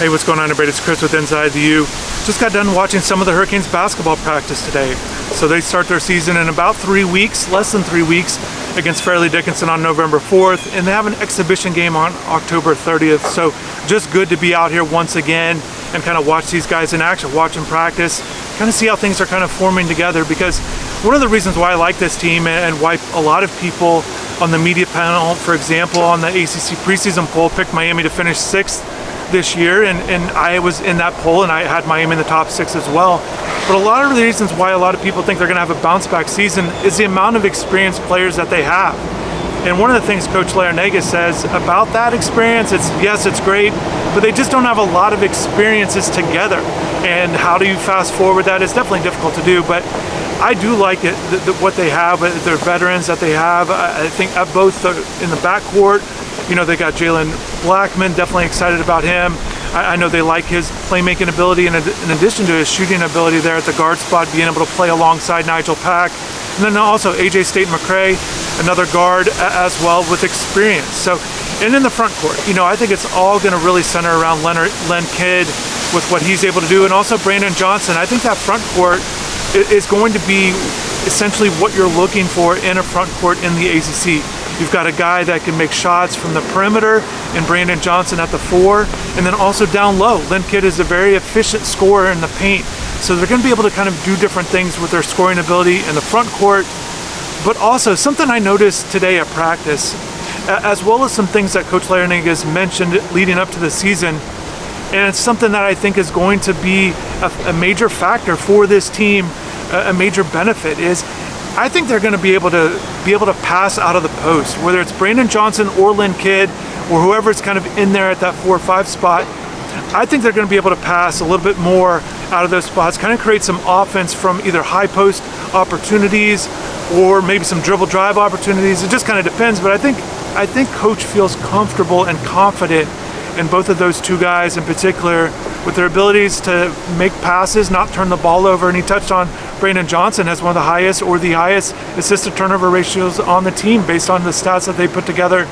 Hey, what's going on, everybody? It's Chris with InsideTheU. Just got done watching some of the Hurricanes basketball practice today. So they start their season in about 3 weeks, less than 3 weeks, against Fairleigh Dickinson on November 4th, and they have an exhibition game on October 30th. So just good to be out here once again and kind of watch these guys in action, watch them practice, kind of see how things are kind of forming together. Because one of the reasons why I like this team and why a lot of people on the media panel, for example, on the ACC preseason poll, picked Miami to finish 6th this year, and I was in that poll and I had Miami in the top 6 as well. But a lot of the reasons why a lot of people think they're going to have a bounce back season is the amount of experienced players that they have. And one of the things Coach Larrañaga says about that experience, it's great, but they just don't have a lot of experiences together. And how do you fast forward that? It's definitely difficult to do, but I do like it, what they have, their veterans that they have. I think at both in the backcourt, you know, they got Jalen Blackman, definitely excited about him. I know they like his playmaking ability in addition to his shooting ability there at the guard spot, being able to play alongside Nigel Pack. And then also AJ State-McRae, another guard as well with experience. So, and in the front court, you know, I think it's all going to really center around Len Kidd with what he's able to do, and also Brandon Johnson. I think that front court is going to be essentially what you're looking for in a front court in the ACC. You've got a guy that can make shots from the perimeter and Brandon Johnson at the 4, and then also down low. Len Kidd is a very efficient scorer in the paint. So they're going to be able to kind of do different things with their scoring ability in the front court. But also something I noticed today at practice, as well as some things that Coach Larrañaga has mentioned leading up to the season, and it's something that I think is going to be a major factor for this team, a major benefit, is I think they're going to be able to pass out of the post, whether it's Brandon Johnson or Len Kidd or whoever's kind of in there at that 4 or 5 spot. I think they're going to be able to pass a little bit more out of those spots, kind of create some offense from either high post opportunities or maybe some dribble drive opportunities. It just kind of depends, but I think Coach feels comfortable and confident in both of those two guys in particular, with their abilities to make passes, not turn the ball over. And he touched on Brandon Johnson as one of the highest or the highest assist to turnover ratios on the team based on the stats that they put together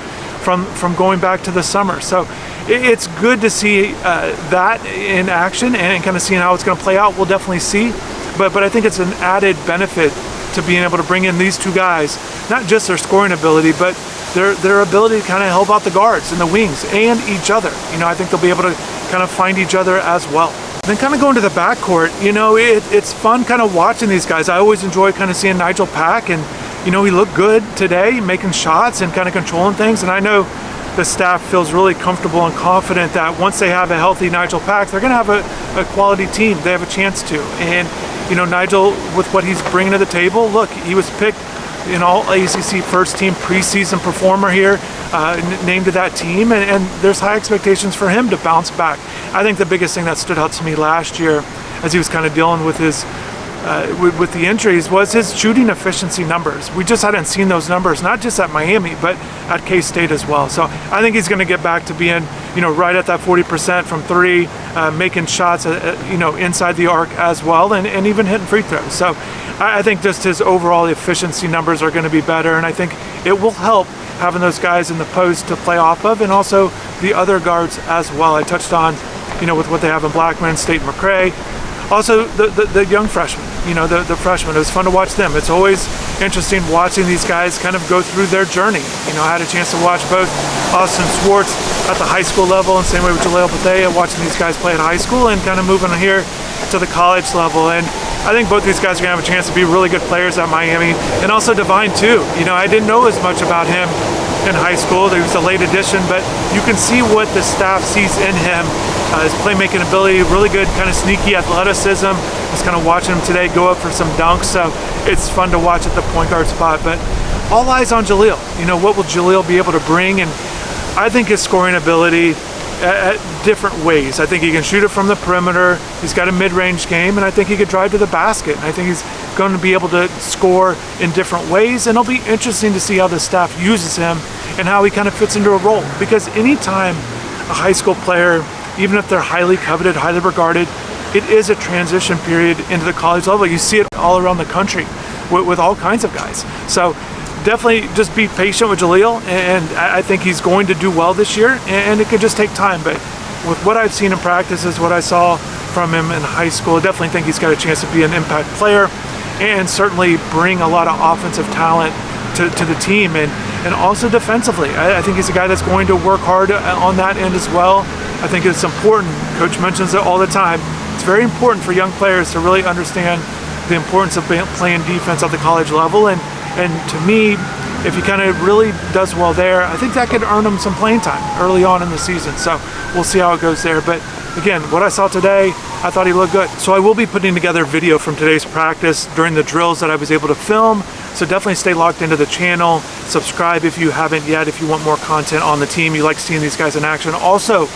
from going back to the summer. So it's good to see that in action and kind of seeing how it's going to play out. We'll definitely see, but I think it's an added benefit to being able to bring in these two guys, not just their scoring ability, but their ability to kind of help out the guards and the wings and each other. You know, I think they'll be able to kind of find each other as well. Then kind of going to the backcourt, you know, it's fun kind of watching these guys. I always enjoy kind of seeing Nigel Pack, and, you know, he looked good today, making shots and kind of controlling things. And I know the staff feels really comfortable and confident that once they have a healthy Nigel Pack, they're going to have a quality team. They have a chance to. And, you know, Nigel, with what he's bringing to the table, look, he was picked in all ACC first team preseason performer here, named to that team, and there's high expectations for him to bounce back. I think the biggest thing that stood out to me last year as he was kind of dealing with his with the injuries was his shooting efficiency numbers. We just hadn't seen those numbers, not just at Miami, but at K-State as well. So I think he's going to get back to being, you know, right at that 40% from 3, making shots, you know, inside the arc as well, and even hitting free throws. So I think just his overall efficiency numbers are going to be better, and I think it will help having those guys in the post to play off of, and also the other guards as well. I touched on, you know, with what they have in Blackman, State-McRae. Also, the young freshmen, you know, the freshmen. It was fun to watch them. It's always interesting watching these guys kind of go through their journey. You know, I had a chance to watch both Austin Swartz at the high school level, and same way with Jaleel Bethea, watching these guys play at high school and kind of moving here to the college level. And I think both these guys are going to have a chance to be really good players at Miami. And also Divine, too. You know, I didn't know as much about him in high school. He was a late addition, but you can see what the staff sees in him. His playmaking ability, really good kind of sneaky athleticism. Just kind of watching him today go up for some dunks, so it's fun to watch at the point guard spot. But all eyes on Jaleel. You know, what will Jaleel be able to bring? And I think his scoring ability at different ways. I think he can shoot it from the perimeter. He's got a mid-range game, and I think he could drive to the basket. And I think he's going to be able to score in different ways, and it'll be interesting to see how the staff uses him and how he kind of fits into a role. Because anytime a high school player, even if they're highly coveted, highly regarded, it is a transition period into the college level. You see it all around the country with all kinds of guys. So definitely just be patient with Jaleel, and I think he's going to do well this year, and it could just take time. But with what I've seen in practices, what I saw from him in high school, I definitely think he's got a chance to be an impact player and certainly bring a lot of offensive talent to the team, and also defensively. I think he's a guy that's going to work hard on that end as well. I think it's important. Coach mentions it all the time. It's very important for young players to really understand the importance of playing defense at the college level, and to me, if he kind of really does well there, I think that could earn him some playing time early on in the season. So we'll see how it goes there. But again, what I saw today, I thought he looked good. So I will be putting together video from today's practice during the drills that I was able to film. So definitely stay logged into the channel. Subscribe if you haven't yet, if you want more content on the team. You like seeing these guys in action. Also,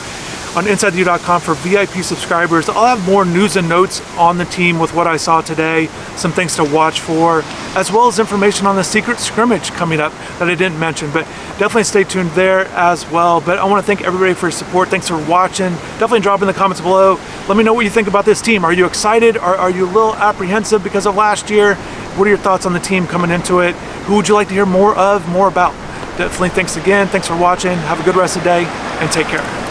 on InsideTheU.com for VIP subscribers, I'll have more news and notes on the team with what I saw today, some things to watch for, as well as information on the secret scrimmage coming up that I didn't mention, but definitely stay tuned there as well. But I want to thank everybody for your support. Thanks for watching. Definitely drop in the comments below. Let me know what you think about this team. Are you excited? Are you a little apprehensive because of last year? What are your thoughts on the team coming into it? Who would you like to hear more about? Definitely thanks again. Thanks for watching. Have a good rest of the day and take care.